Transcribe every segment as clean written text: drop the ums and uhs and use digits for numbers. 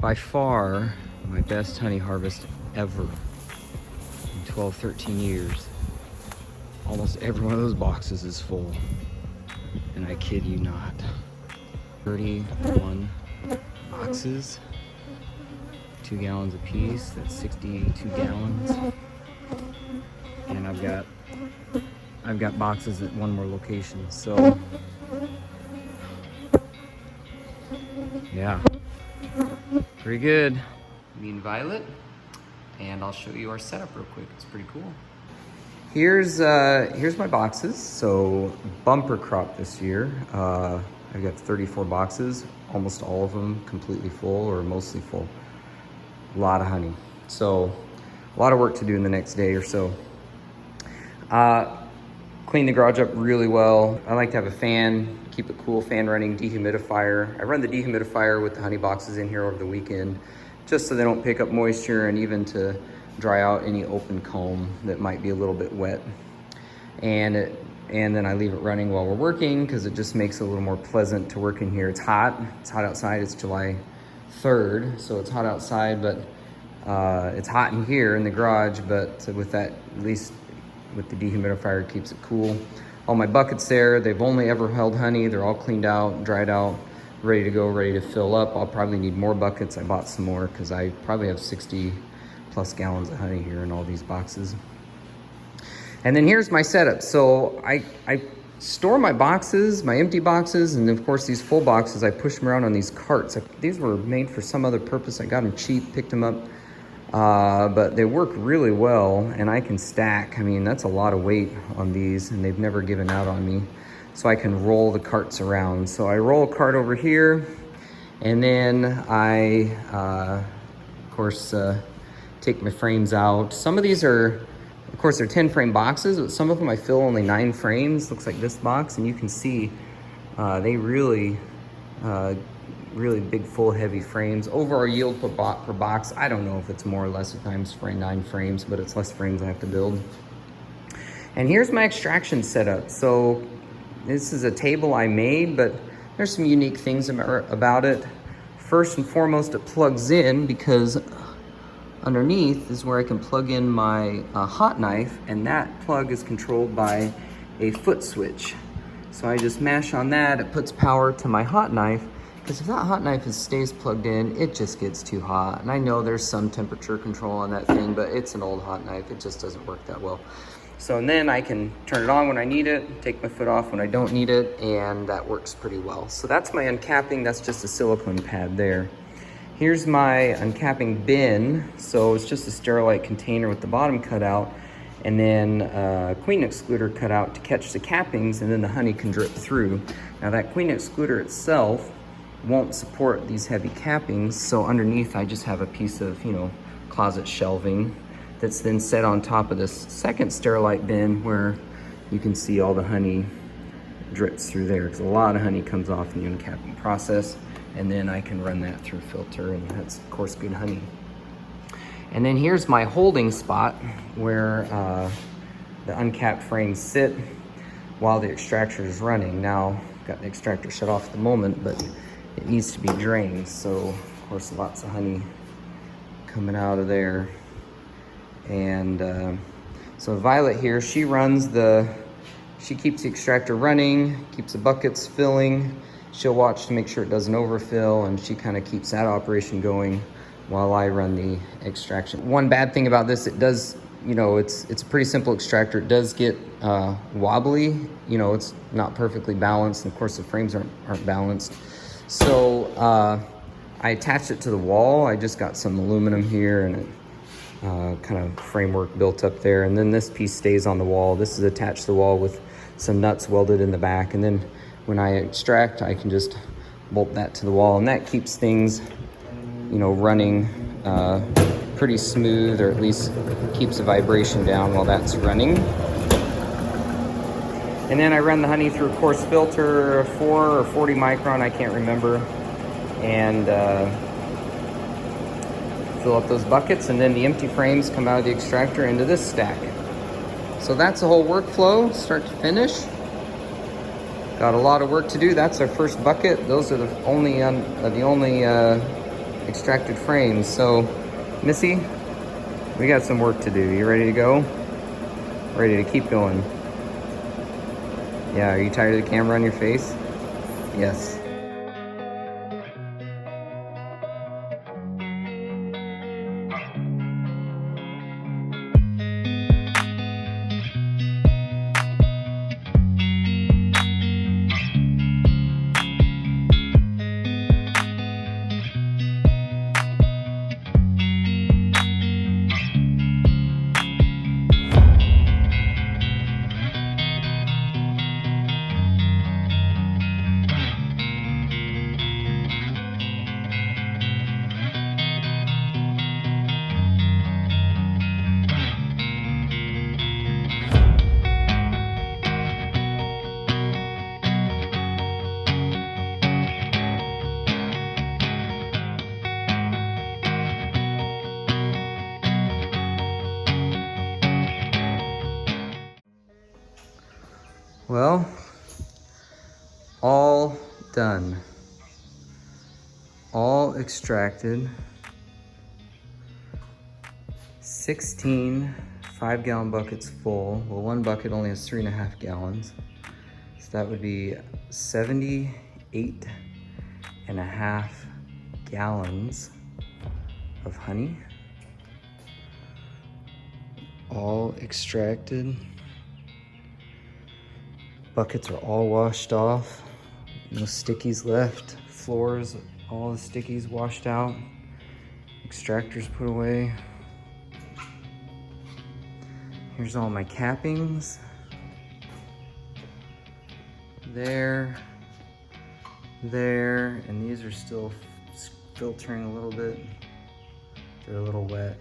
By far, my best honey harvest ever in 12, 13 years. Almost every one of those boxes is full. And I kid you not. 31 boxes, 2 gallons apiece, that's 62 gallons. And I've got boxes at one more location, so yeah, pretty good. Me and Violet, and I'll show you our setup real quick. It's pretty cool. Here's my boxes. So bumper crop this year. I've got 34 boxes, almost all of them completely full or mostly full. A lot of honey. So a lot of work to do in the next day or so. Clean the garage up really well. I like to have a fan, keep it cool, fan running, dehumidifier. I run the dehumidifier with the honey boxes in here over the weekend, just so they don't pick up moisture and even to dry out any open comb that might be a little bit wet. And then I leave it running while we're working because it just makes it a little more pleasant to work in here. It's hot outside. It's July 3rd, so it's hot outside, but it's hot in here in the garage, but with that, at least with the dehumidifier, it keeps it cool. All my buckets there, they've only ever held honey. They're all cleaned out, dried out, ready to go, ready to fill up. I'll probably need more buckets. I bought some more because I probably have 60 plus gallons of honey here in all these boxes. And then here's my setup. So I store my boxes, my empty boxes, and of course these full boxes, I push them around on these carts. These were made for some other purpose. I got them cheap, picked them up. But they work really well, and I can stack. I mean, that's a lot of weight on these, and they've never given out on me. So I can roll the carts around. So I roll a cart over here, and then I, of course, take my frames out. Some of these are, of course, they're 10 frame boxes, but some of them I fill only 9 frames. Looks like this box, and you can see they really big, full, heavy frames. Overall yield per box, I don't know if it's more or less if I'm spraying 9 frames, but it's less frames I have to build. And here's my extraction setup. So this is a table I made, but there's some unique things about it. First and foremost, it plugs in because underneath is where I can plug in my hot knife, and that plug is controlled by a foot switch. So I just mash on that, it puts power to my hot knife, because if that hot knife stays plugged in, it just gets too hot. And I know there's some temperature control on that thing, but it's an old hot knife. It just doesn't work that well. So and then I can turn it on when I need it, take my foot off when I don't need it, and that works pretty well. So that's my uncapping. That's just a silicone pad there. Here's my uncapping bin. So it's just a sterilite container with the bottom cut out, and then a queen excluder cut out to catch the cappings, and then the honey can drip through. Now that queen excluder itself won't support these heavy cappings, so underneath I just have a piece of, closet shelving that's then set on top of this second sterilite bin where you can see all the honey drips through there, because a lot of honey comes off in the uncapping process, and then I can run that through filter, and that's of course good honey. And then here's my holding spot where the uncapped frames sit while the extractor is running. Now, got the extractor shut off at the moment, but it needs to be drained. So of course lots of honey coming out of there. And so Violet here, she keeps the extractor running, keeps the buckets filling. She'll watch to make sure it doesn't overfill, and she kind of keeps that operation going while I run the extraction. One bad thing about this, it does, it's a pretty simple extractor. It does get wobbly. It's not perfectly balanced, and of course the frames aren't balanced. So I attached it to the wall. I just got some aluminum here, and it kind of framework built up there. And then this piece stays on the wall. This is attached to the wall with some nuts welded in the back. And then when I extract, I can just bolt that to the wall, and that keeps things, running pretty smooth, or at least keeps the vibration down while that's running. And then I run the honey through a coarse filter, 4 or 40 micron, I can't remember, and fill up those buckets, and then the empty frames come out of the extractor into this stack. So that's the whole workflow, start to finish. Got a lot of work to do. That's our first bucket. Those are the only extracted frames. So, Missy, we got some work to do. You ready to go? Ready to keep going? Yeah, are you tired of the camera on your face? Yes. Well, all done. All extracted. 16 5-gallon buckets full. Well, one bucket only has 3.5 gallons. So that would be 78.5 gallons of honey. All extracted. Buckets are all washed off. No stickies left. Floors, all the stickies washed out. Extractors put away. Here's all my cappings. There, and these are still filtering a little bit. They're a little wet.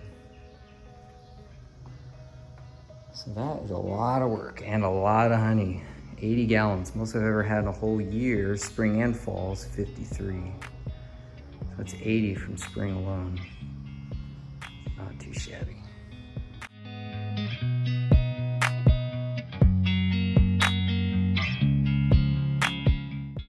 So that is a lot of work and a lot of honey. 80 gallons, most I've ever had in a whole year, spring and fall, is 53. So that's 80 from spring alone. Not too shabby.